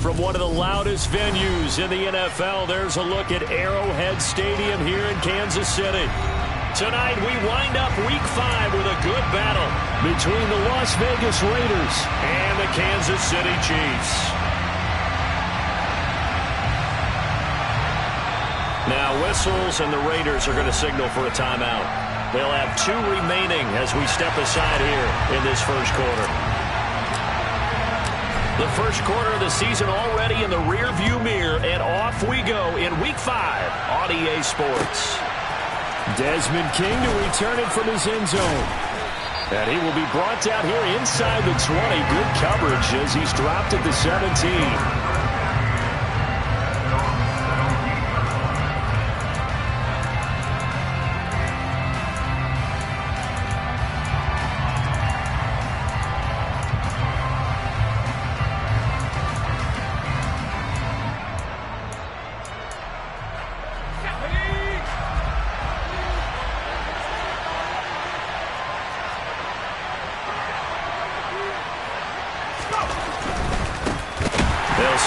From one of the loudest venues in the NFL, there's a look at Arrowhead Stadium here in Kansas City. Tonight, we wind up Week 5 with a good battle between the Las Vegas Raiders and the Kansas City Chiefs. Now, whistles and the Raiders are going to signal for a timeout. They'll have 2 remaining as we step aside here in this first quarter. The first quarter of the season already in the rearview mirror, and off we go in Week 5 on EA Sports. Desmond King to return it from his end zone. And he will be brought down here inside the 20. Good coverage as he's dropped at the 17.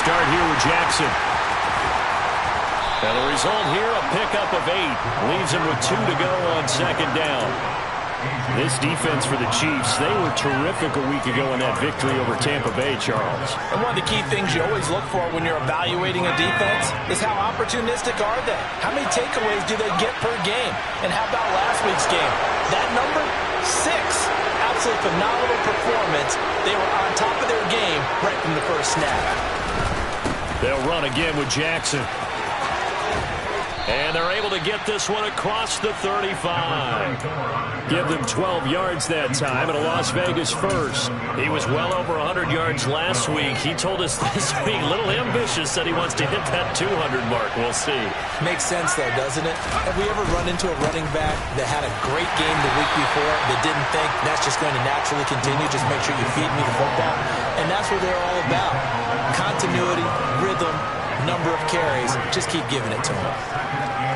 Start here with Jackson. And the result here, a pickup of 8. Leaves him with 2 to go on second down. This defense for the Chiefs, they were terrific a week ago in that victory over Tampa Bay, Charles. And one of the key things you always look for when you're evaluating a defense is how opportunistic are they? How many takeaways do they get per game? And how about last week's game? That number, 6. Absolutely phenomenal performance. They were on top of their game right from the first snap. They'll run again with Jackson. And they're able to get this one across the 35. Give them 12 yards that time and a Las Vegas first. He was well over 100 yards last week. He told us this week, a little ambitious, that he wants to hit that 200 mark. We'll see. Makes sense, though, doesn't it? Have we ever run into a running back that had a great game the week before that didn't think that's just going to naturally continue? Just make sure you feed me the football. And that's what they're all about. Continuity, rhythm, number of carries. Just keep giving it to them.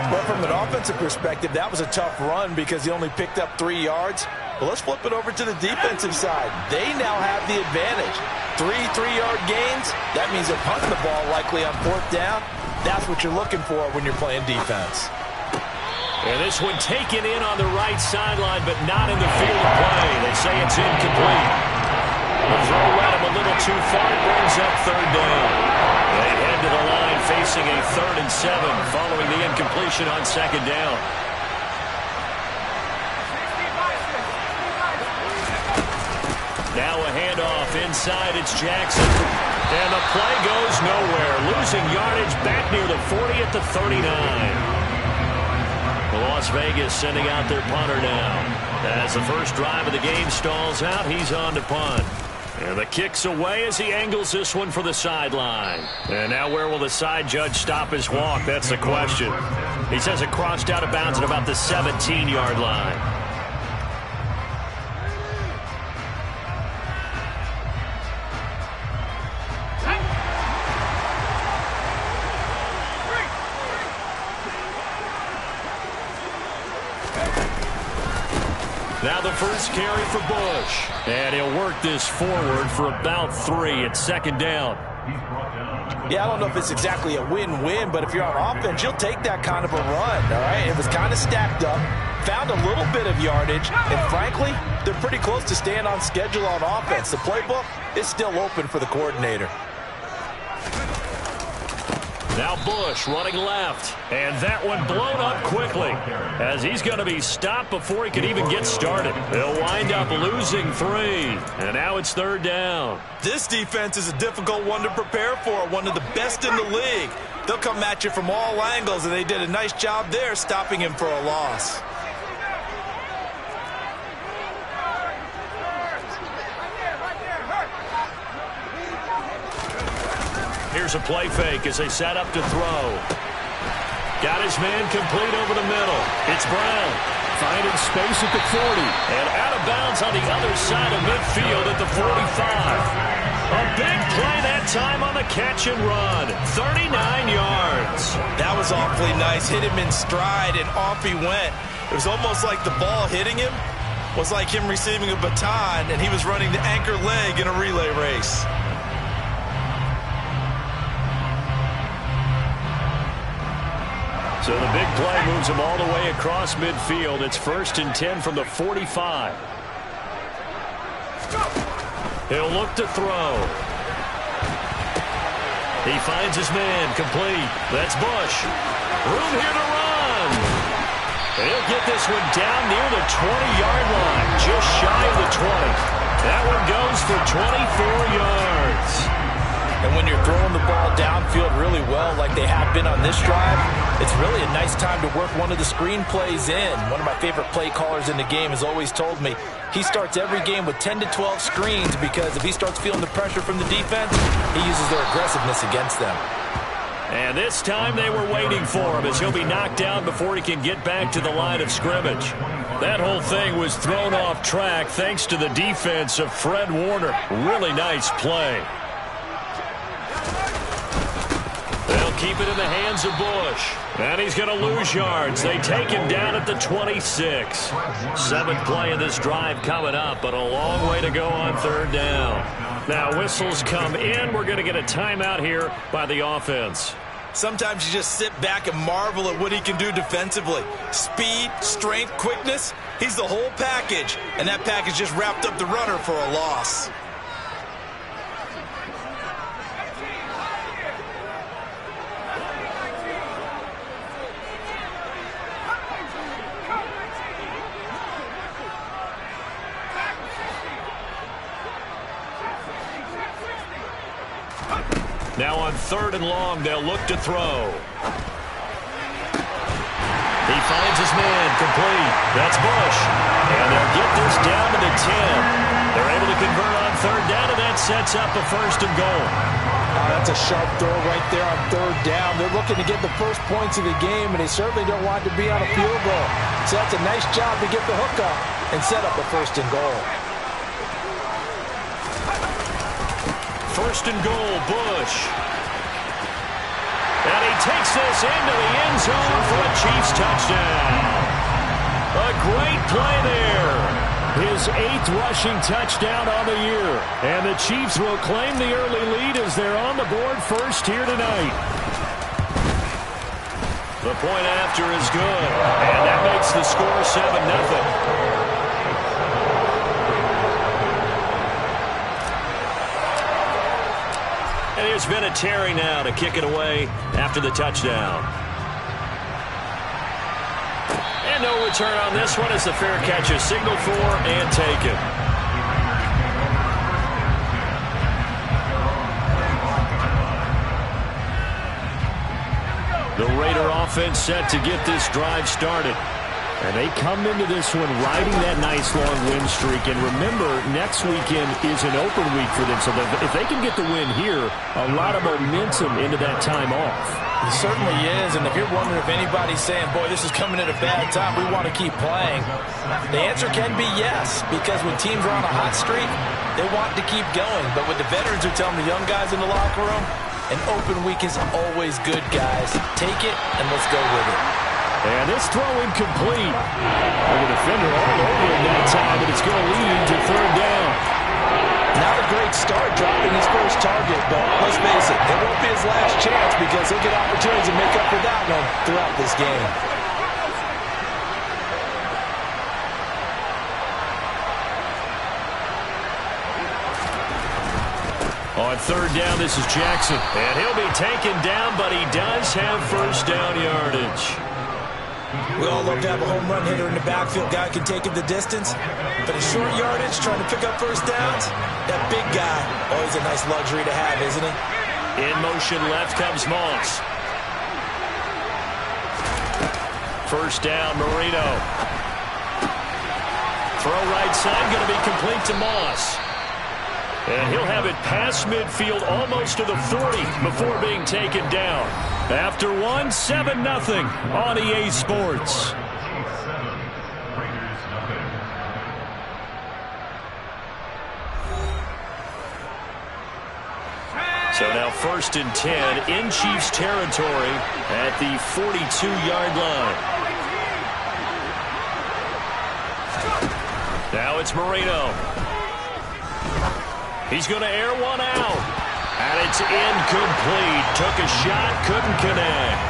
Well, from an offensive perspective, that was a tough run because he only picked up 3 yards. But let's flip it over to the defensive side. They now have the advantage. 3 3-yard gains. That means they're punting the ball likely on 4th down. That's what you're looking for when you're playing defense. And this one taken in on the right sideline, but not in the field of play. They say it's incomplete. The throw led him a little too far. It brings up 3rd down. They head to the line facing a 3rd and 7 following the incompletion on 2nd down. Now a handoff inside. It's Jackson. And the play goes nowhere. Losing yardage back near the 40 at the 39. Las Vegas sending out their punter now. As the first drive of the game stalls out, he's on to punt. And the kick's away as he angles this one for the sideline. And now where will the side judge stop his walk? That's the question. He says it crossed out of bounds at about the 17-yard line. Now the first carry for Bush. And he'll work this forward for about 3 at 2nd down. Yeah, I don't know if it's exactly a win-win, but if you're on offense, you'll take that kind of a run, all right? It was kind of stacked up, found a little bit of yardage, and frankly, they're pretty close to staying on schedule on offense. The playbook is still open for the coordinator. Now Bush running left, and that one blown up quickly as he's going to be stopped before he can even get started. They'll wind up losing 3, and now it's 3rd down. This defense is a difficult one to prepare for, one of the best in the league. They'll come at you from all angles, and they did a nice job there stopping him for a loss. Here's a play fake as they set up to throw. Got his man complete over the middle. It's Brown. Finding space at the 40. And out of bounds on the other side of midfield at the 45. A big play that time on the catch and run. 39 yards. That was awfully nice. Hit him in stride, and off he went. It was almost like the ball hitting him was like him receiving a baton, and he was running the anchor leg in a relay race. So the big play moves him all the way across midfield. It's 1st and 10 from the 45. He'll look to throw. He finds his man, complete. That's Bush. Room here to run. He'll get this one down near the 20-yard line, just shy of the 20. That one goes for 24 yards. And when you're throwing the ball downfield really well like they have been on this drive, it's really a nice time to work one of the screen plays in. One of my favorite play callers in the game has always told me he starts every game with 10 to 12 screens because if he starts feeling the pressure from the defense, he uses their aggressiveness against them. And this time they were waiting for him as he'll be knocked down before he can get back to the line of scrimmage. That whole thing was thrown off track thanks to the defense of Fred Warner. Really nice play. They'll keep it in the hands of Bush. And he's going to lose yards. They take him down at the 26. 7th play of this drive coming up, but a long way to go on 3rd down. Now whistles come in. We're going to get a timeout here by the offense. Sometimes you just sit back and marvel at what he can do defensively. Speed, strength, quickness. He's the whole package. And that package just wrapped up the runner for a loss. Now on 3rd and long, they'll look to throw. He finds his man, complete. That's Bush. And they'll get this down to the 10. They're able to convert on 3rd down, and that sets up a 1st and goal. That's a sharp throw right there on 3rd down. They're looking to get the first points of the game, and they certainly don't want to be on a field goal. So that's a nice job to get the hook up and set up a 1st and goal. 1st and goal, Bush. And he takes this into the end zone for a Chiefs touchdown. A great play there. His 8th rushing touchdown on the year. And the Chiefs will claim the early lead as they're on the board first here tonight. The point after is good. And that makes the score 7-0. And there's been a Terry now to kick it away after the touchdown. And no return on this one as the fair catch is signaled for and taken. The Raider offense set to get this drive started. And they come into this one riding that nice long win streak. And remember, next weekend is an open week for them. So if they can get the win here, a lot of momentum into that time off. It certainly is. And if you're wondering if anybody's saying, boy, this is coming at a bad time, we want to keep playing, the answer can be yes. Because when teams are on a hot streak, they want to keep going. But what the veterans are telling the young guys in the locker room, an open week is always good, guys. Take it and let's go with it. And this throw incomplete. The defender all over him that time, but it's going to lead to 3rd down. Not a great start dropping his first target, but let's face it, it won't be his last chance because he'll get opportunities to make up for that one throughout this game. On 3rd down, this is Jackson. And he'll be taken down, but he does have 1st down yardage. We all love to have a home run hitter in the backfield. Guy can take it the distance. But in short yardage, trying to pick up 1st downs, that big guy, always a nice luxury to have, isn't it? In motion left comes Moss. 1st down, Marino. Throw right side, going to be complete to Moss. And he'll have it past midfield almost to the 40 before being taken down. After 7-0 on EA Sports. So now 1st and 10 in Chiefs territory at the 42-yard line. Now it's Marino. He's going to air one out. And it's incomplete. Took a shot, couldn't connect.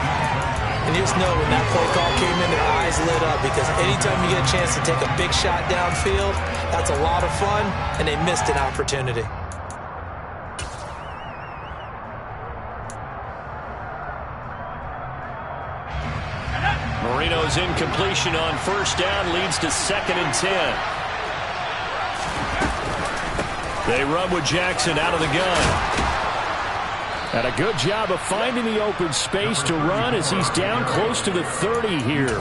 And you just know when that play call came in, their eyes lit up, because anytime you get a chance to take a big shot downfield, that's a lot of fun, and they missed an opportunity. Marino's incompletion on first down leads to 2nd and 10. They run with Jackson out of the gun. And a good job of finding the open space to run as he's down close to the 30 here.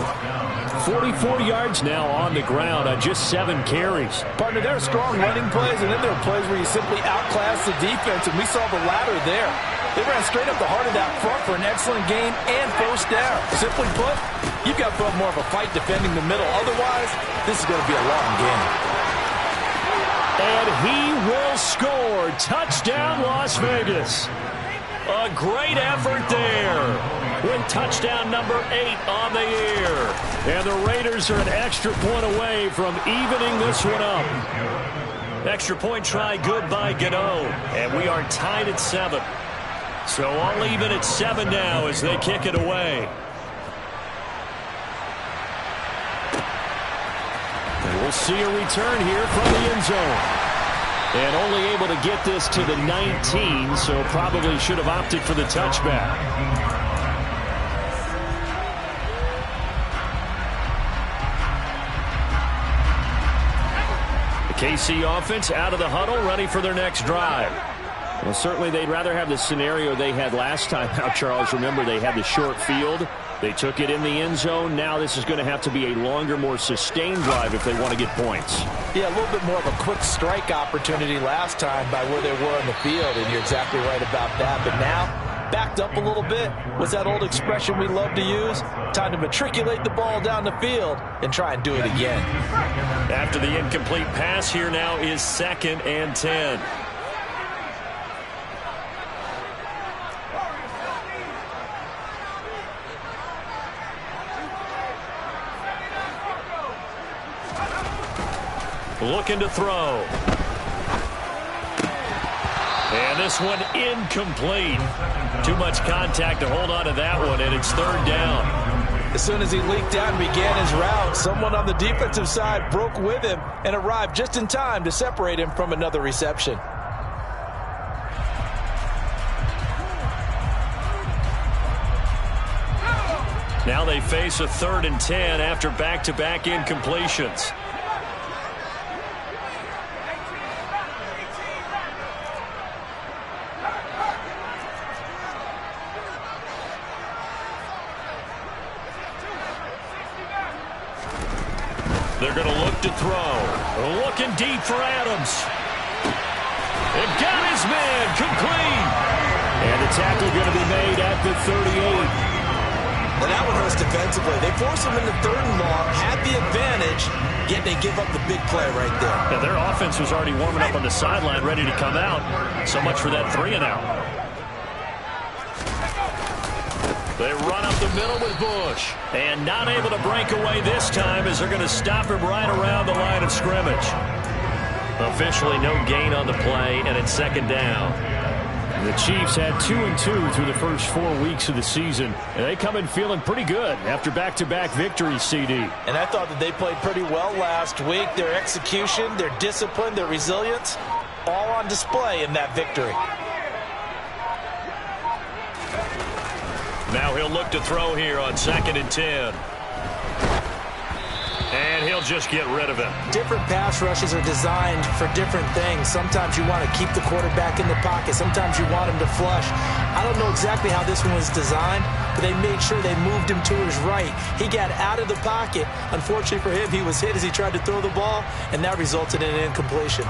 44 yards now on the ground on just 7 carries. Partner, there are strong running plays, and then there are plays where you simply outclass the defense, and we saw the latter there. They ran straight up the heart of that front for an excellent gain and first down. Simply put, you've got to put more of a fight defending the middle. Otherwise, this is going to be a long game. And he will score. Touchdown, Las Vegas. A great effort there with touchdown number 8 on the year. And the Raiders are an extra point away from evening this one up. Extra point try good by Gano. And we are tied at 7. So all even at 7 now as they kick it away. And we'll see a return here from the end zone. And only able to get this to the 19, so probably should have opted for the touchback. The KC offense out of the huddle, ready for their next drive. Well, certainly they'd rather have the scenario they had last time out, Charles. Remember, they had the short field. They took it in the end zone. Now this is going to have to be a longer, more sustained drive if they want to get points. Yeah, a little bit more of a quick strike opportunity last time by where they were on the field, and you're exactly right about that. But now, backed up a little bit. What's that old expression we love to use? Time to matriculate the ball down the field and try and do it again. After the incomplete pass, here now is 2nd and 10. Looking to throw. And this one incomplete. Too much contact to hold on to that one, and it's 3rd down. As soon as he leaked out and began his route, someone on the defensive side broke with him and arrived just in time to separate him from another reception. Now they face a 3rd and 10 after back-to-back incompletions. They're going to look to throw. Looking deep for Adams. It got his man complete. And the tackle going to be made at the 38. And that one hurts defensively. They force him into 3rd and long, had the advantage, yet they give up the big play right there. Yeah, their offense was already warming up on the sideline, ready to come out. So much for that 3 and out. They run up the middle with Bush. And not able to break away this time as they're going to stop him right around the line of scrimmage. Officially no gain on the play, and it's 2nd down. The Chiefs had 2-2 through the first 4 weeks of the season. And they come in feeling pretty good after back-to-back victories, CD. And I thought that they played pretty well last week. Their execution, their discipline, their resilience, all on display in that victory. Now he'll look to throw here on 2nd and 10. And he'll just get rid of it. Different pass rushes are designed for different things. Sometimes you want to keep the quarterback in the pocket. Sometimes you want him to flush. I don't know exactly how this one was designed, but they made sure they moved him to his right. He got out of the pocket. Unfortunately for him, he was hit as he tried to throw the ball, and that resulted in an incompletion.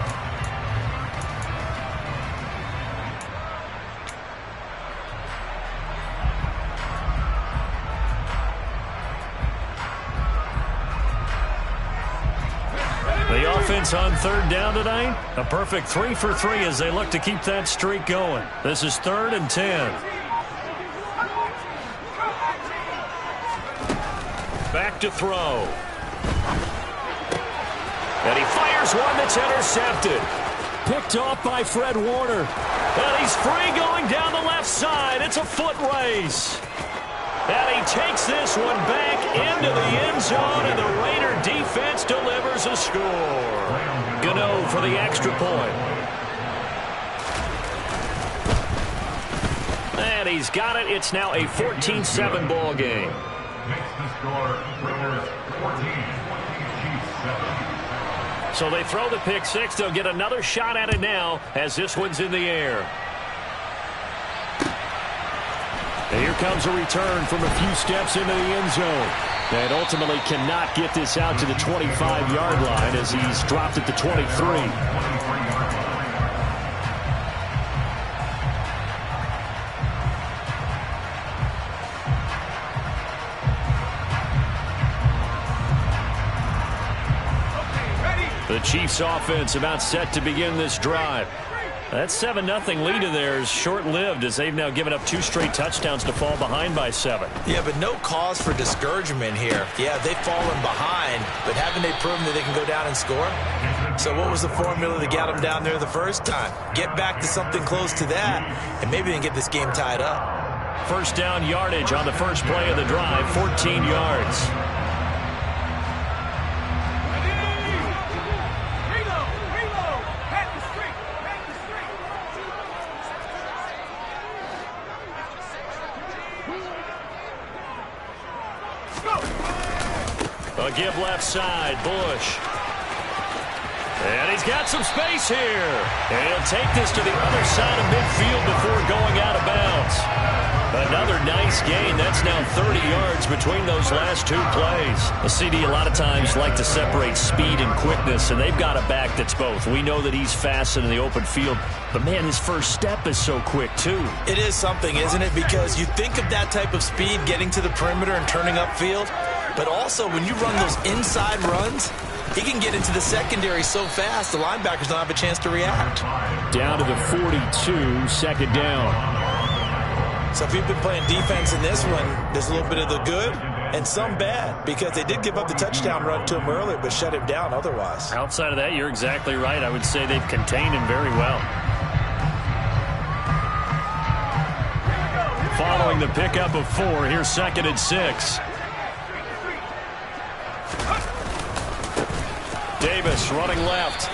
The offense on 3rd down tonight, a perfect 3 for 3 as they look to keep that streak going. This is 3rd and 10. Back to throw. And he fires one that's intercepted. Picked off by Fred Warner. And he's free going down the left side. It's a foot race. And he takes this one back into the end zone, and the Raider defense delivers a score. Gano for the extra point. And he's got it. It's now a 14-7 ball game. Makes the score Raiders 14, Chiefs 7. So they throw the pick six. They'll get another shot at it now as this one's in the air. And here comes a return from a few steps into the end zone. And ultimately cannot get this out to the 25-yard line as he's dropped at the 23. The Chiefs offense about set to begin this drive. That 7-0 lead of theirs is short-lived as they've now given up 2 straight touchdowns to fall behind by 7. Yeah, but no cause for discouragement here. Yeah, they've fallen behind, but haven't they proven that they can go down and score? So what was the formula that got them down there the first time? Get back to something close to that, and maybe they can get this game tied up. First down yardage on the first play of the drive, 14 yards. A give left side, Bush. And he's got some space here. And he'll take this to the other side of midfield before going out of bounds. Another nice gain. That's now 30 yards between those last 2 plays. The CD a lot of times like to separate speed and quickness, and they've got a back that's both. We know that he's fast in the open field, but man, his first step is so quick too. It is something, isn't it? Because you think of that type of speed getting to the perimeter and turning upfield, but also when you run those inside runs, he can get into the secondary so fast the linebackers don't have a chance to react. Down to the 42, second down. So if you've been playing defense in this one, there's a little bit of the good and some bad, because they did give up the touchdown run to him earlier but shut him down otherwise. Outside of that, you're exactly right. I would say they've contained him very well. Following the pickup of 4, here's 2nd and 6. Davis running left.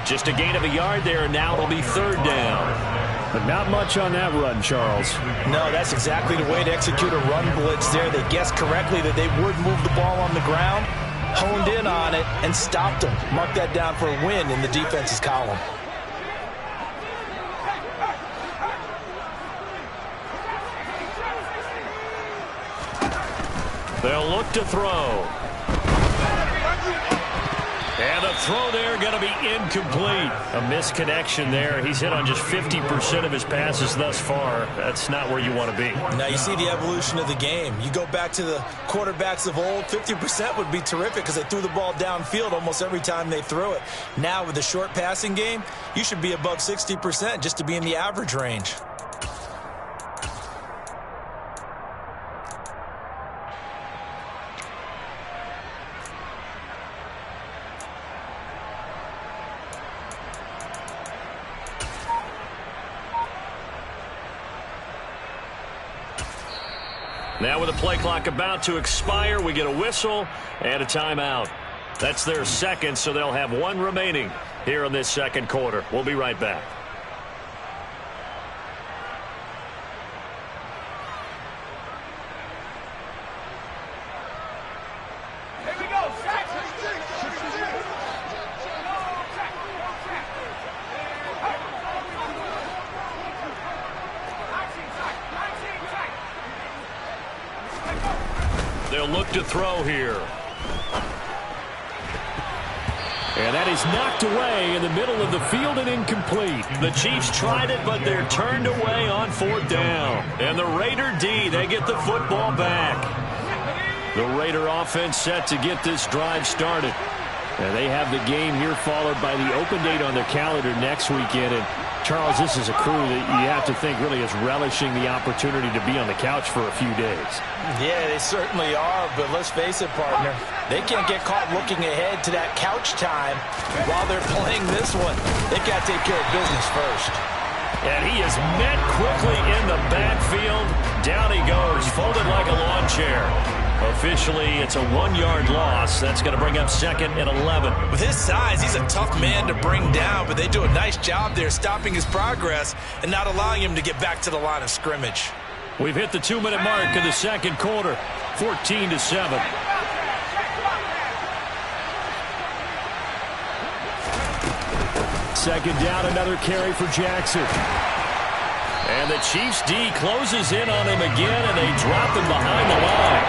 Just a gain of a yard there, and now it'll be 3rd down. But not much on that run, Charles. No, that's exactly the way to execute a run blitz there. They guessed correctly that they would move the ball on the ground, honed in on it, and stopped them. Mark that down for a win in the defense's column. They'll look to throw. And the throw there going to be incomplete. A misconnection there. He's hit on just 50% of his passes thus far. That's not where you want to be. Now you see the evolution of the game. You go back to the quarterbacks of old, 50% would be terrific because they threw the ball downfield almost every time they threw it. Now with the short passing game, you should be above 60% just to be in the average range. Now with the play clock about to expire, we get a whistle and a timeout. That's their 2nd, so they'll have 1 remaining here in this 2nd quarter. We'll be right back. They'll look to throw here. And that is knocked away in the middle of the field and incomplete. The Chiefs tried it, but they're turned away on 4th down. And the Raider D, they get the football back. The Raider offense set to get this drive started. And they have the game here followed by the open date on their calendar next weekend. And Charles, this is a crew that you have to think really is relishing the opportunity to be on the couch for a few days. Yeah, they certainly are, but let's face it, partner. They can't get caught looking ahead to that couch time while they're playing this one. They've got to take care of business first. And he is met quickly in the backfield. Down he goes, folded like a lawn chair. Officially, it's a 1-yard loss. That's going to bring up 2nd and 11. With his size, he's a tough man to bring down, but they do a nice job there stopping his progress and not allowing him to get back to the line of scrimmage. We've hit the 2-minute mark of the second quarter, 14-7. Second down, another carry for Jackson. And the Chiefs D closes in on him again, and they drop him behind the line.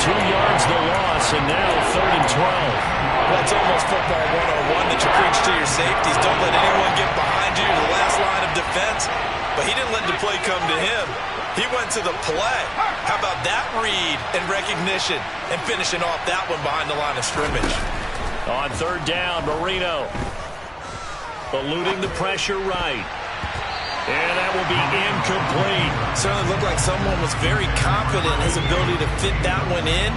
2 yards the loss, and now 3rd and 12. That's almost football 101 that you preach to your safeties. Don't let anyone get behind you to the last line of defense. But he didn't let the play come to him. He went to the play. How about that read and recognition and finishing off that one behind the line of scrimmage? On 3rd down, Marino eluding the pressure right. And that will be incomplete. Certainly looked like someone was very confident in his ability to fit that one in.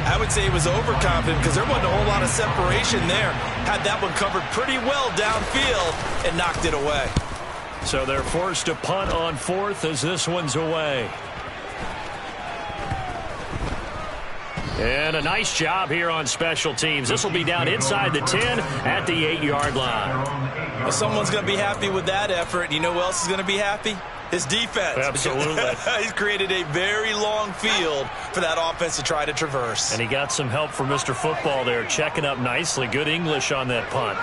I would say he was overconfident because there wasn't a whole lot of separation there. Had that one covered pretty well downfield and knocked it away. So they're forced to punt on 4th as this one's away. And a nice job here on special teams. This will be down inside the 10 at the 8-yard line. Well, someone's going to be happy with that effort. You know who else is going to be happy? His defense. Absolutely. He's created a very long field for that offense to try to traverse. And he got some help from Mr. Football there, checking up nicely. Good English on that punt.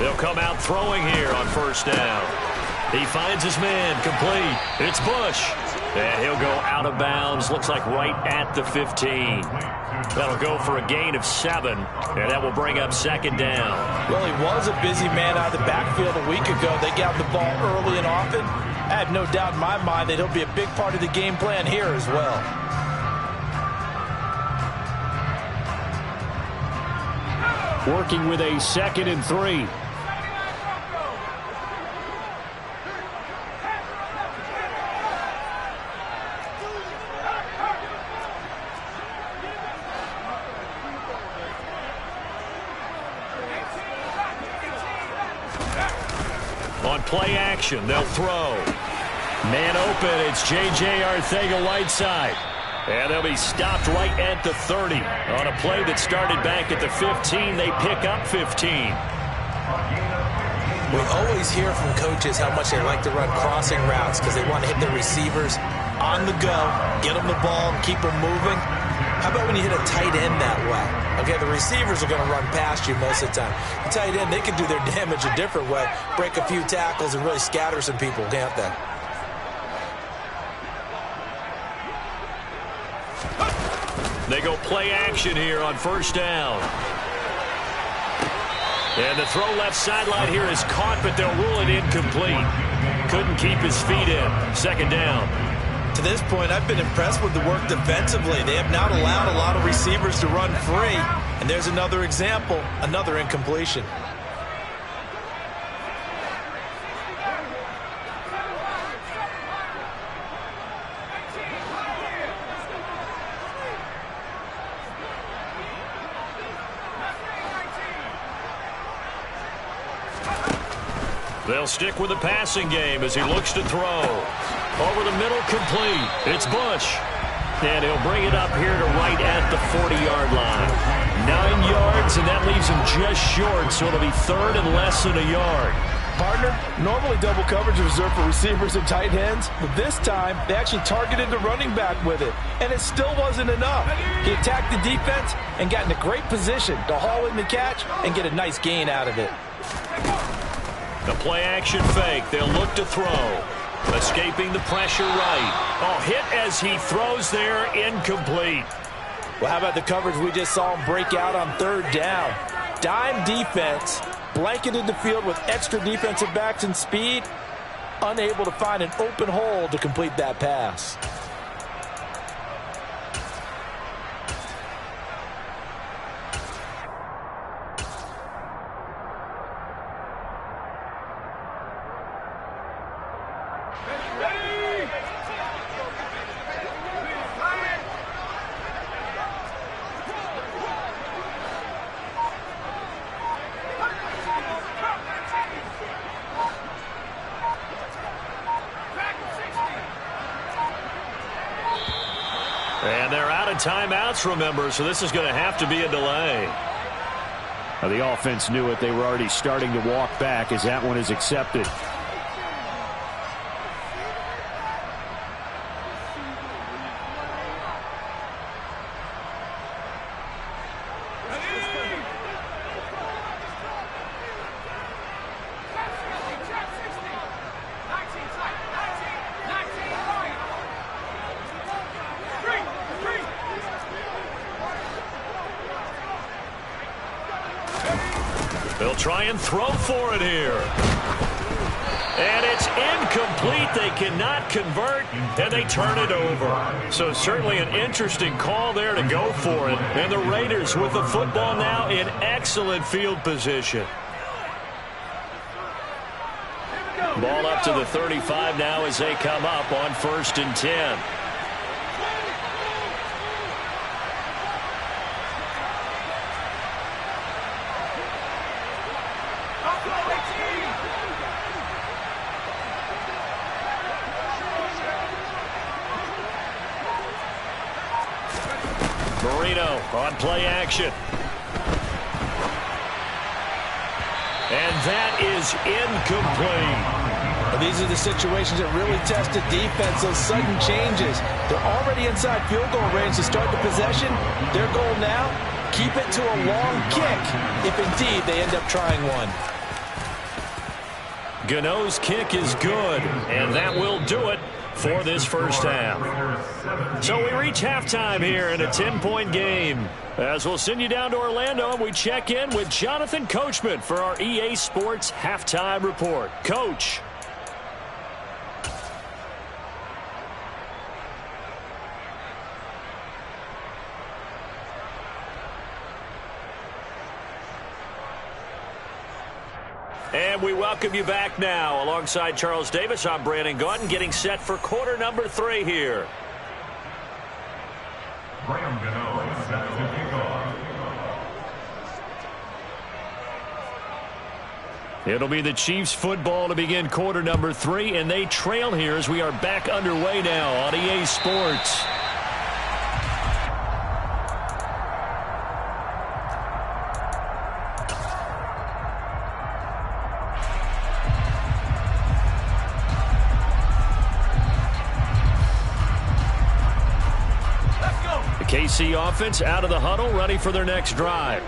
They'll come out throwing here on 1st down. He finds his man, complete. It's Bush. And he'll go out of bounds, looks like right at the 15. That'll go for a gain of 7, and that will bring up 2nd down. Well, he was a busy man out of the backfield a week ago. They got the ball early and often. I have no doubt in my mind that he'll be a big part of the game plan here as well. Working with a 2nd and 3. On play action, they'll throw. Man open, it's J.J. Arcega-Whiteside. And they'll be stopped right at the 30. On a play that started back at the 15, they pick up 15. We always hear from coaches how much they like to run crossing routes because they want to hit their receivers on the go, get them the ball, and keep them moving. How about when you hit a tight end that way? Okay, the receivers are going to run past you most of the time. The tight end, they can do their damage a different way, break a few tackles and really scatter some people, can't they? They go play action here on 1st down. And the throw left sideline here is caught, but they'll rule it incomplete. Couldn't keep his feet in. 2nd down. To this point, I've been impressed with the work defensively. They have not allowed a lot of receivers to run free. And there's another example, another incompletion. They'll stick with the passing game as he looks to throw. Over the middle, complete. It's Bush. And he'll bring it up here to right at the 40-yard line. 9 yards, and that leaves him just short, so it'll be 3rd and less than a yard. Partner, normally double coverage is reserved for receivers and tight ends, but this time they actually targeted the running back with it, and it still wasn't enough. He attacked the defense and got in a great position to haul in the catch and get a nice gain out of it. The play-action fake. They'll look to throw. Escaping the pressure right. Oh, hit as he throws there. Incomplete. Well, how about the coverage we just saw him break out on 3rd down? Dime defense, blanketed the field with extra defensive backs and speed, unable to find an open hole to complete that pass. timeouts, remember, so this is going to have to be a delay. Now, the offense knew it. They were already starting to walk back as that one is accepted. They'll try and throw for it here. And it's incomplete. They cannot convert, and they turn it over. So certainly an interesting call there to go for it. And the Raiders with the football now in excellent field position. Ball up to the 35 now as they come up on 1st and 10. Marino on play action. And that is incomplete. Well, these are the situations that really test the defense, those sudden changes. They're already inside field goal range to start the possession. Their goal now, keep it to a long kick, if indeed they end up trying one. Gano's kick is good, and that will do it for this first half. So we reach halftime here in a 10-point game. As we'll send you down to Orlando, and we check in with Jonathan Coachman for our EA Sports Halftime Report. Coach. And we welcome you back now. Alongside Charles Davis, I'm Brandon Gaudin, getting set for quarter number 3 here. Graham Gano set to kick off. It'll be the Chiefs football to begin quarter number 3, and they trail here as we are back underway now on EA Sports. KC offense out of the huddle, ready for their next drive.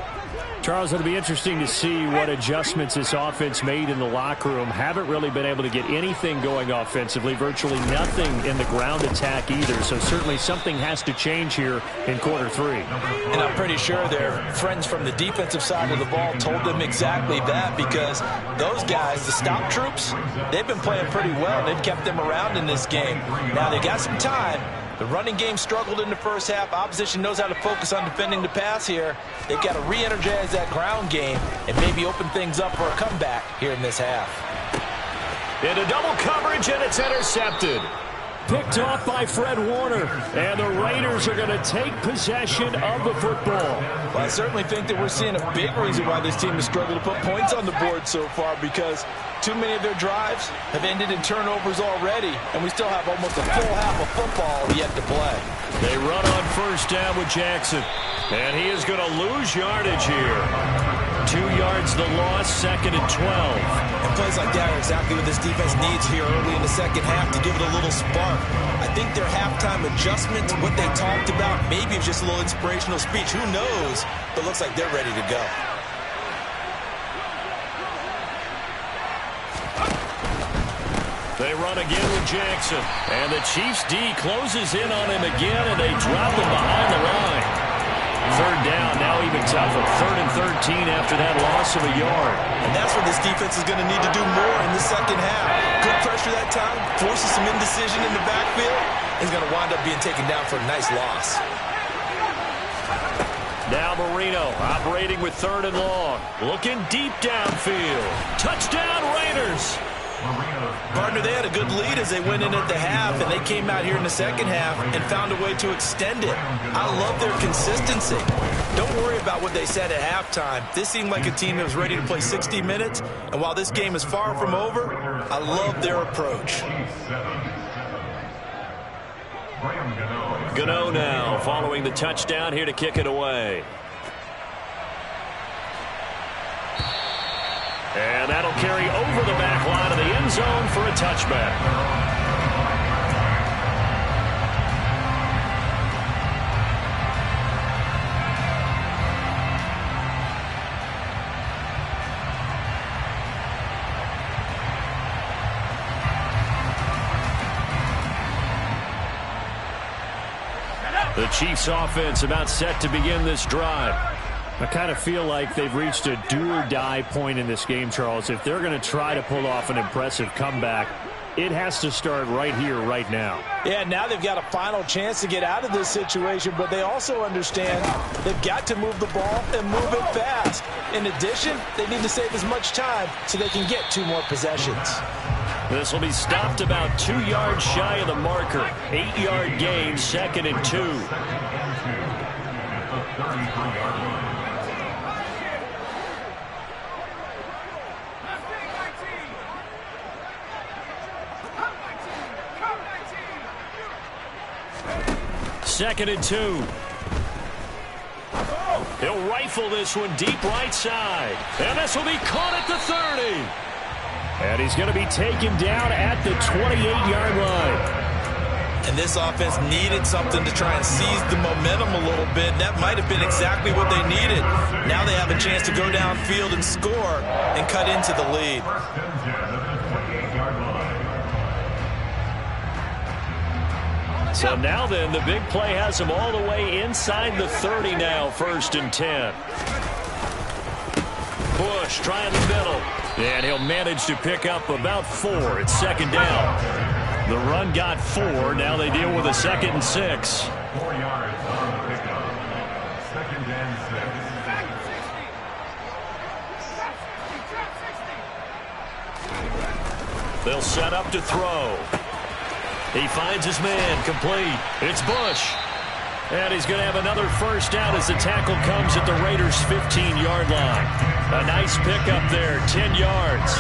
Charles, it'll be interesting to see what adjustments this offense made in the locker room. Haven't really been able to get anything going offensively, virtually nothing in the ground attack either. So certainly something has to change here in quarter 3. And I'm pretty sure their friends from the defensive side of the ball told them exactly that, because those guys, the stop troops, they've been playing pretty well, and they've kept them around in this game. Now they got some time. The running game struggled in the first half. Opposition knows how to focus on defending the pass here. They've got to re-energize that ground game and maybe open things up for a comeback here in this half. Into double coverage, and it's intercepted. Picked off by Fred Warner, and the Raiders are going to take possession of the football. Well, I certainly think that we're seeing a big reason why this team has struggled to put points on the board so far, because too many of their drives have ended in turnovers already, and we still have almost a full half of football yet to play. They run on first down with Jackson, and he is going to lose yardage here. 2 yards the loss, 2nd and 12. And plays like that are exactly what this defense needs here early in the second half to give it a little spark. I think their halftime adjustments, what they talked about, maybe it's just a little inspirational speech. Who knows? But it looks like they're ready to go. They run again with Jackson. And the Chiefs D closes in on him again, and they drop him behind the line. 3rd down, now even tougher. 3rd and 13 after that loss of a yard. And that's what this defense is going to need to do more in the second half. Good pressure that time, forces some indecision in the backfield. He's going to wind up being taken down for a nice loss. Now Marino operating with 3rd and long. Looking deep downfield. Touchdown Raiders. Partner, they had a good lead as they went in at the half, and they came out here in the second half and found a way to extend it. I love their consistency. Don't worry about what they said at halftime. This seemed like a team that was ready to play 60 minutes, and while this game is far from over, I love their approach. Gano now following the touchdown here to kick it away. And that'll carry over the back line of the end zone for a touchback. The Chiefs offense about set to begin this drive. I kind of feel like they've reached a do-or-die point in this game, Charles. If they're going to try to pull off an impressive comeback, it has to start right here, right now. Yeah, now they've got a final chance to get out of this situation, but they also understand they've got to move the ball and move it fast. In addition, they need to save as much time so they can get 2 more possessions. This will be stopped about 2 yards shy of the marker. 8-yard gain, 2nd and 2. Second and 2. He'll rifle this one deep right side. And this will be caught at the 30. And he's going to be taken down at the 28-yard line. And this offense needed something to try and seize the momentum a little bit. That might have been exactly what they needed. Now they have a chance to go downfield and score and cut into the lead. So now then, the big play has them all the way inside the 30 now, 1st and 10. Bush trying the middle. And he'll manage to pick up about 4. It's 2nd down. The run got 4. Now they deal with a 2nd and 6. 4 yards on the pickup. 2nd and 6. They'll set up to throw. He finds his man, complete. It's Bush. And he's going to have another 1st down as the tackle comes at the Raiders' 15-yard line. A nice pickup there, 10 yards.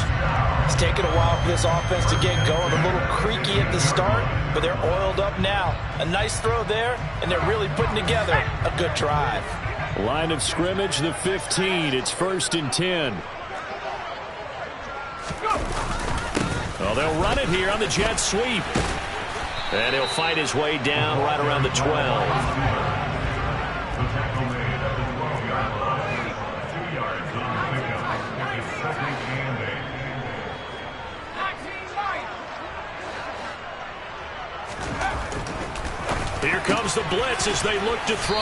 It's taken a while for this offense to get going. A little creaky at the start, but they're oiled up now. A nice throw there, and they're really putting together a good drive. Line of scrimmage, the 15. It's 1st and 10. Well, they'll run it here on the jet sweep. And he'll fight his way down right around the 12. Here comes the blitz as they look to throw.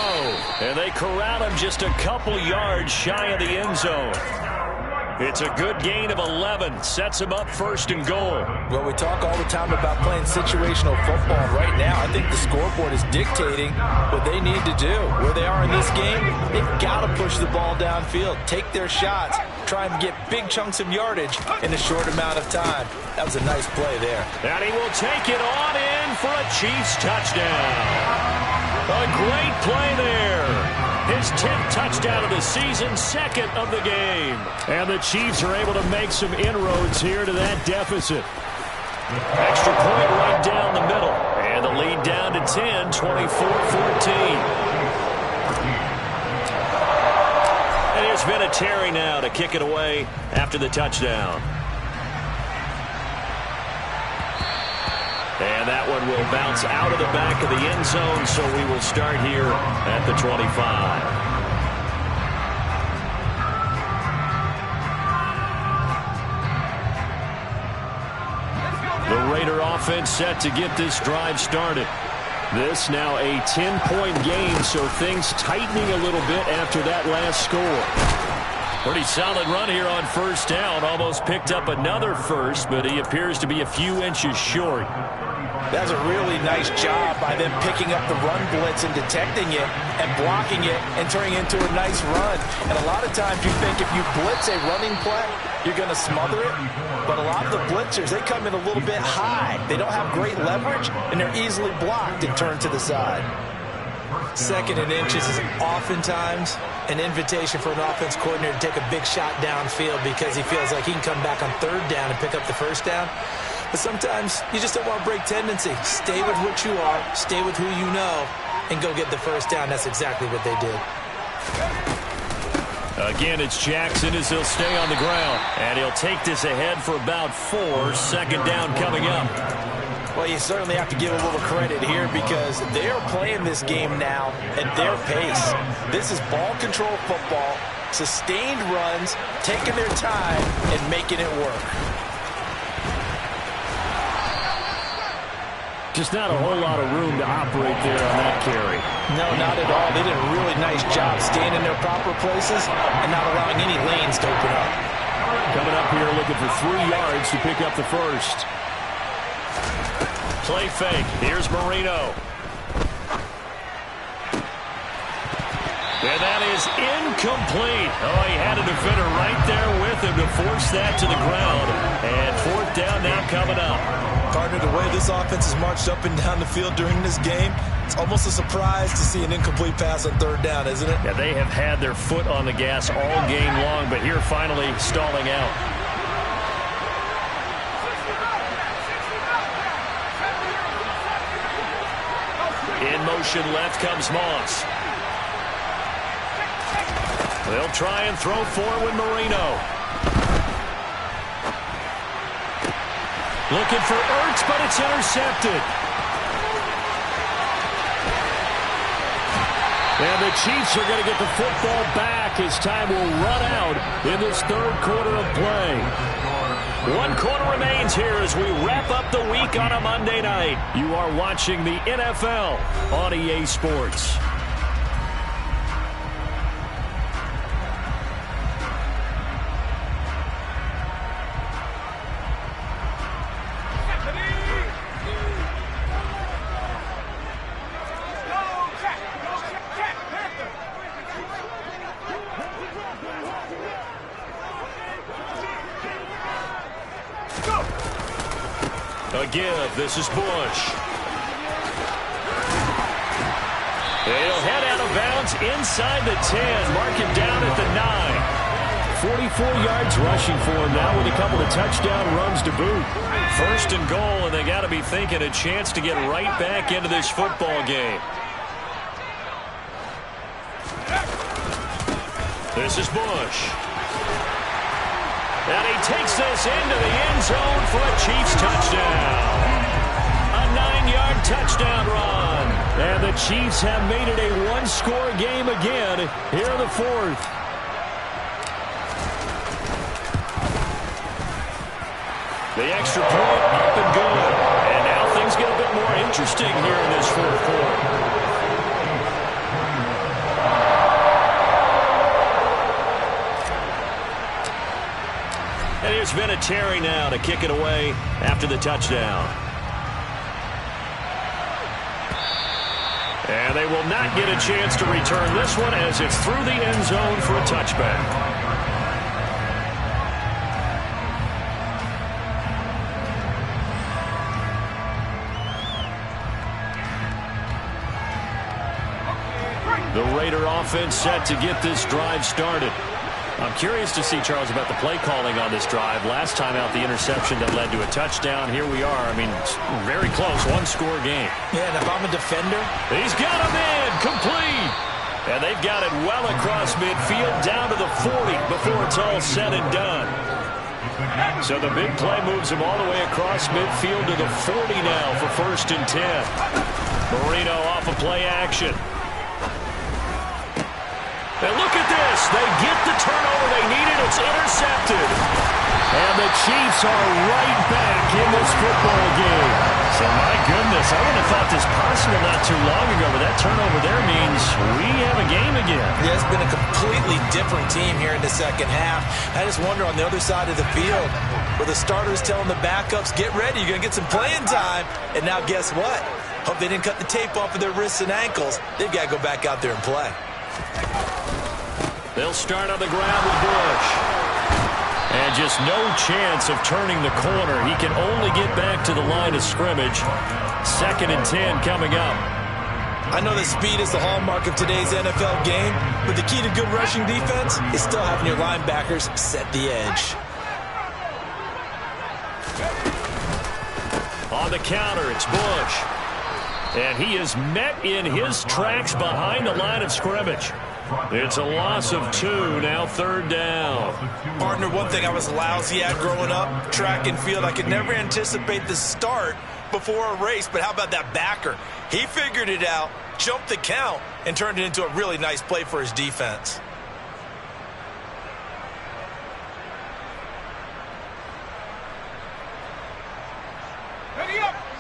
And they corral him just a couple yards shy of the end zone. It's a good gain of 11. Sets him up 1st and goal. Well, we talk all the time about playing situational football. Right now, I think the scoreboard is dictating what they need to do. Where they are in this game, they've got to push the ball downfield, take their shots, try and get big chunks of yardage in a short amount of time. That was a nice play there. And he will take it on in for a Chiefs touchdown. A great play there. His 10th touchdown of the season, 2nd of the game. And the Chiefs are able to make some inroads here to that deficit. Extra point right down the middle. And the lead down to 10, 24-14. And here's Vinatieri now to kick it away after the touchdown. And that one will bounce out of the back of the end zone, so we will start here at the 25. The Raider offense set to get this drive started. This now a 10-point game, so things tightening a little bit after that last score. Pretty solid run here on 1st down. Almost picked up another 1st, but he appears to be a few inches short. That's a really nice job by them picking up the run blitz and detecting it and blocking it and turning it into a nice run. And a lot of times you think if you blitz a running play, you're going to smother it. But a lot of the blitzers, they come in a little bit high. They don't have great leverage, and they're easily blocked and turned to the side. 2nd and inches is oftentimes an invitation for an offense coordinator to take a big shot downfield because he feels like he can come back on 3rd down and pick up the 1st down. But sometimes you just don't want to break tendency. Stay with what you are, stay with who you know, and go get the first down. That's exactly what they did. Again, it's Jackson as he'll stay on the ground. And he'll take this ahead for about 4. Second down coming up. Well, you certainly have to give a little credit here because they are playing this game now at their pace. This is ball control football, sustained runs, taking their time, and making it work. Just not a whole lot of room to operate there on that carry. No, not at all. They did a really nice job staying in their proper places and not allowing any lanes to open up. Coming up here looking for 3 yards to pick up the first. Play fake. Here's Marino. And that is incomplete. Oh, he had a defender right there with him to force that to the ground. And 4th down now coming up. Partner, the way this offense has marched up and down the field during this game, it's almost a surprise to see an incomplete pass on 3rd down, isn't it? Yeah, they have had their foot on the gas all game long, but here finally stalling out. In motion left comes Moss. They'll try and throw forward Marino. Looking for Ertz, but it's intercepted. And the Chiefs are going to get the football back as time will run out in this 3rd quarter of play. 1 quarter remains here as we wrap up the week on a Monday night. You are watching the NFL on EA Sports. Give. This is Bush. He'll head out of bounds inside the 10. Mark him down at the 9. 44 yards rushing for him now with a couple of touchdown runs to boot. 1st and goal, and they got to be thinking a chance to get right back into this football game. This is Bush. And he takes this into the end zone for a Chiefs touchdown. A 9-yard touchdown run. And the Chiefs have made it a 1-score game again here in the 4th. The extra point up and good. And now things get a bit more interesting here in this 4th quarter. And here's Vinatieri now to kick it away after the touchdown. And they will not get a chance to return this one as it's through the end zone for a touchback. The Raider offense set to get this drive started. I'm curious to see, Charles, about the play calling on this drive. Last time out, the interception that led to a touchdown. Here we are. I mean, very close, 1-score game. Yeah, and if I'm a defender, he's got him in, complete. And they've got it well across midfield, down to the 40 before it's all said and done. So the big play moves him all the way across midfield to the 40 now for 1st and 10. Marino off of play action. And look at this. They get the turnover they needed. It's intercepted. And the Chiefs are right back in this football game. So, my goodness, I wouldn't have thought this possible not too long ago, but that turnover there means we have a game again. Yeah, it's been a completely different team here in the 2nd half. I just wonder on the other side of the field, where the starters telling the backups, get ready, you're going to get some playing time. And now guess what? Hope they didn't cut the tape off of their wrists and ankles. They've got to go back out there and play. They'll start on the ground with Bush. And just no chance of turning the corner. He can only get back to the line of scrimmage. 2nd and 10 coming up. I know that speed is the hallmark of today's NFL game, but the key to good rushing defense is still having your linebackers set the edge. On the counter, it's Bush. And he is met in his tracks behind the line of scrimmage. It's a loss of 2, now 3rd down. Partner, one thing I was lousy at growing up, track and field, I could never anticipate the start before a race, but how about that backer? He figured it out, jumped the count, and turned it into a really nice play for his defense.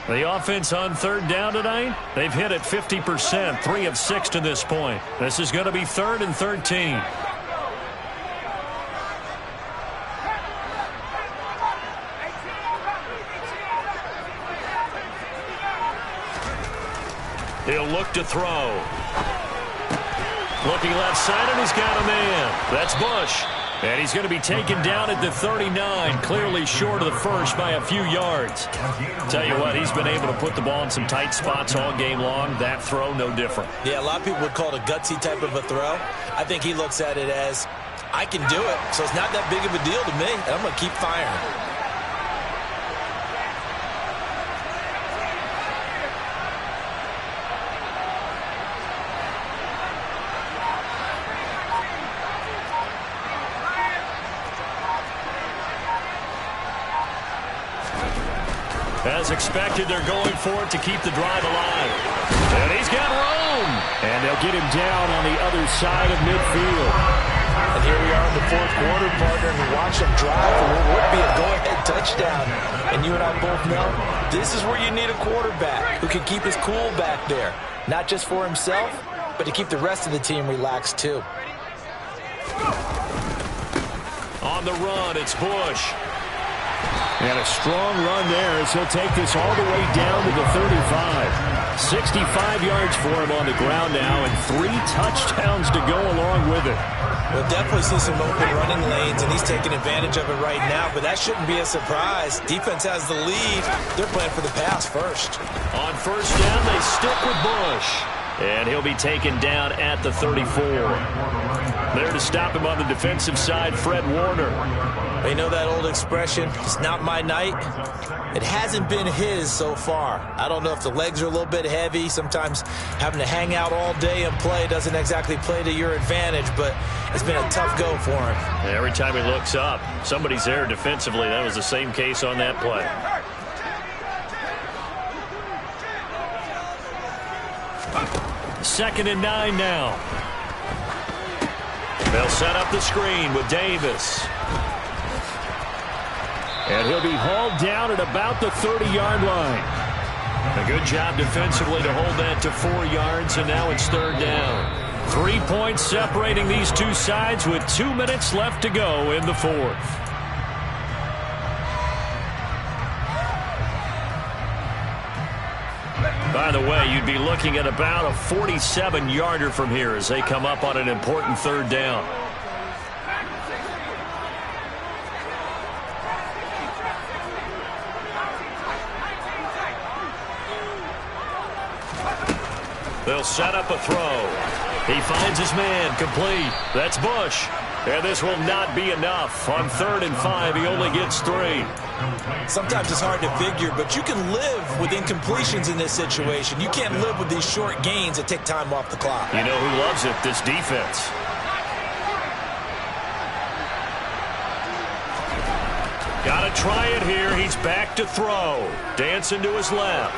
The offense on 3rd down tonight, they've hit it 50%, 3 of 6 to this point. This is going to be 3rd and 13. He'll look to throw. Looking left side, and he's got a man. That's Bush. And he's going to be taken down at the 39, clearly short of the first by a few yards. Tell you what, he's been able to put the ball in some tight spots all game long. That throw, no different. Yeah, a lot of people would call it a gutsy type of a throw. I think he looks at it as, I can do it, so it's not that big of a deal to me, and I'm going to keep firing. As expected, they're going for it to keep the drive alive. And he's got room. And they'll get him down on the other side of midfield. And here we are in the 4th quarter, partner, and watch them drive for what would be a go-ahead touchdown. And you and I both know this is where you need a quarterback who can keep his cool back there. Not just for himself, but to keep the rest of the team relaxed too. On the run, it's Bush. And a strong run there as he'll take this all the way down to the 35. 65 yards for him on the ground now, and 3 touchdowns to go along with it. We'll definitely see some open running lanes, and he's taking advantage of it right now, but that shouldn't be a surprise. Defense has the lead. They're playing for the pass first. On 1st down, they stick with Bush. And he'll be taken down at the 34. There to stop him on the defensive side, Fred Warner. You know that old expression, it's not my night? It hasn't been his so far. I don't know if the legs are a little bit heavy. Sometimes having to hang out all day and play doesn't exactly play to your advantage, but it's been a tough go for him. Every time he looks up, somebody's there defensively. That was the same case on that play. Second and 9 now. They'll set up the screen with Davis. And he'll be hauled down at about the 30-yard line. A good job defensively to hold that to 4 yards, and now it's 3rd down. 3 points separating these two sides with 2 minutes left to go in the 4th. By the way, you'd be looking at about a 47-yarder from here as they come up on an important 3rd down. They'll set up a throw. He finds his man, complete. That's Bush. And this will not be enough. On 3rd and 5, he only gets 3. Sometimes it's hard to figure, but you can live with incompletions in this situation. You can't live with these short gains that take time off the clock. You know who loves it? This defense. Got to try it here. He's back to throw. Dancing to his left.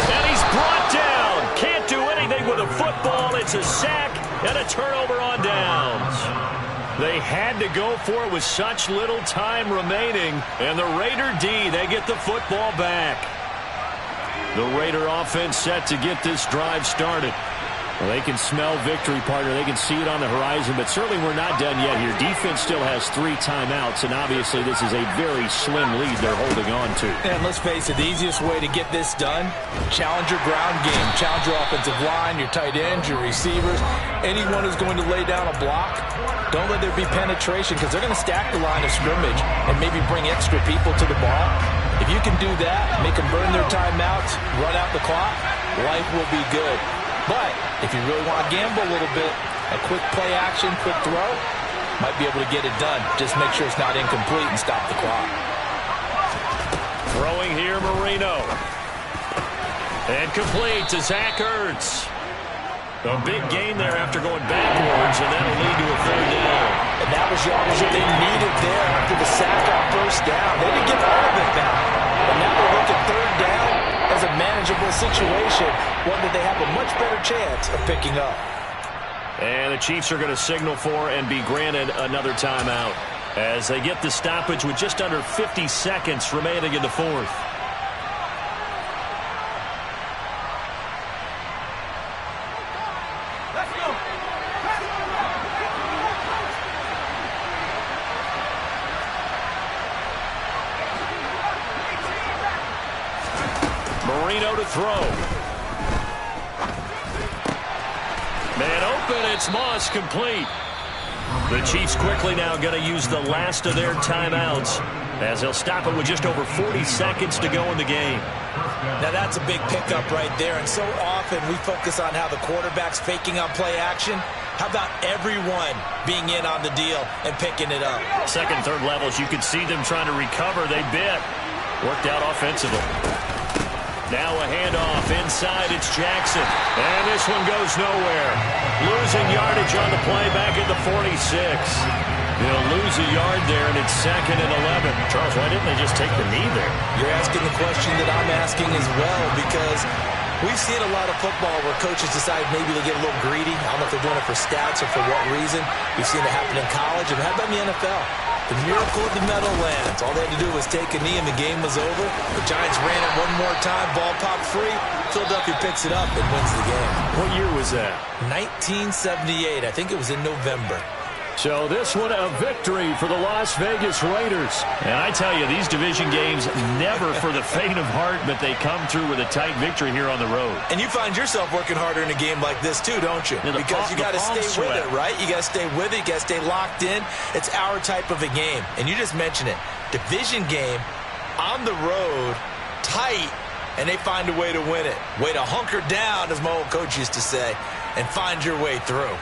And he's brought down. Can't do anything with a football. It's a sack and a turnover on downs. They had to go for it with such little time remaining. And the Raider D, they get the football back. The Raider offense set to get this drive started. Well, they can smell victory, partner. They can see it on the horizon, but certainly we're not done yet here. Defense still has 3 timeouts, and obviously this is a very slim lead they're holding on to. And let's face it, the easiest way to get this done, challenge your ground game. Challenge your offensive line, your tight ends, your receivers, anyone who's going to lay down a block. Don't let there be penetration because they're going to stack the line of scrimmage and maybe bring extra people to the ball. If you can do that, make them burn their timeouts, run out the clock, life will be good. But if you really want to gamble a little bit, a quick play action, quick throw, might be able to get it done. Just make sure it's not incomplete and stop the clock. Throwing here, Marino. And complete to Zach Ertz. A big gain there after going backwards, and that'll lead to a third down. And that was yardage that they needed there after the sack on first down. They didn't get all of it back. And now they look at third down as a manageable situation, one that they have a much better chance of picking up. And the Chiefs are going to signal for and be granted another timeout as they get the stoppage with just under 50 seconds remaining in the fourth. Marino to throw. Man open, it's Moss, complete. The Chiefs quickly now going to use the last of their timeouts as they'll stop it with just over 40 seconds to go in the game. Now that's a big pickup right there, and so often we focus on how the quarterback's faking on play action. How about everyone being in on the deal and picking it up? Second, third levels, you could see them trying to recover. They bit. Worked out offensively. Now a handoff inside. It's Jackson. And this one goes nowhere. Losing yardage on the play back at the 46. They'll lose a yard there, and it's 2nd and 11. Charles, why didn't they just take the knee there? You're asking the question that I'm asking as well, because we've seen a lot of football where coaches decide maybe they get a little greedy. I don't know if they're doing it for stats or for what reason. We've seen it happen in college, and how about in the NFL? The miracle of the Meadowlands. All they had to do was take a knee and the game was over. The Giants ran it one more time. Ball popped free. Philadelphia picks it up and wins the game. What year was that? 1978. I think it was in November. So this one a victory for the Las Vegas Raiders. And I tell you, these division games never for the faint of heart, but they come through with a tight victory here on the road. And you find yourself working harder in a game like this too, don't you? Yeah, because you got to stay with it, right? You got to stay with it. You got to stay locked in. It's our type of a game. And you just mentioned it. Division game, on the road, tight, and they find a way to win it. Way to hunker down, as my old coach used to say, and find your way through.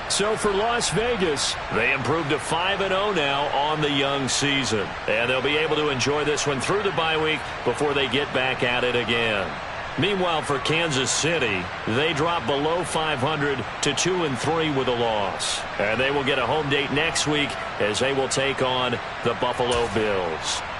So for Las Vegas, they improved to 5-0 now on the young season. And they'll be able to enjoy this one through the bye week before they get back at it again. Meanwhile, for Kansas City, they drop below 500 to 2-3 with a loss. And they will get a home date next week as they will take on the Buffalo Bills.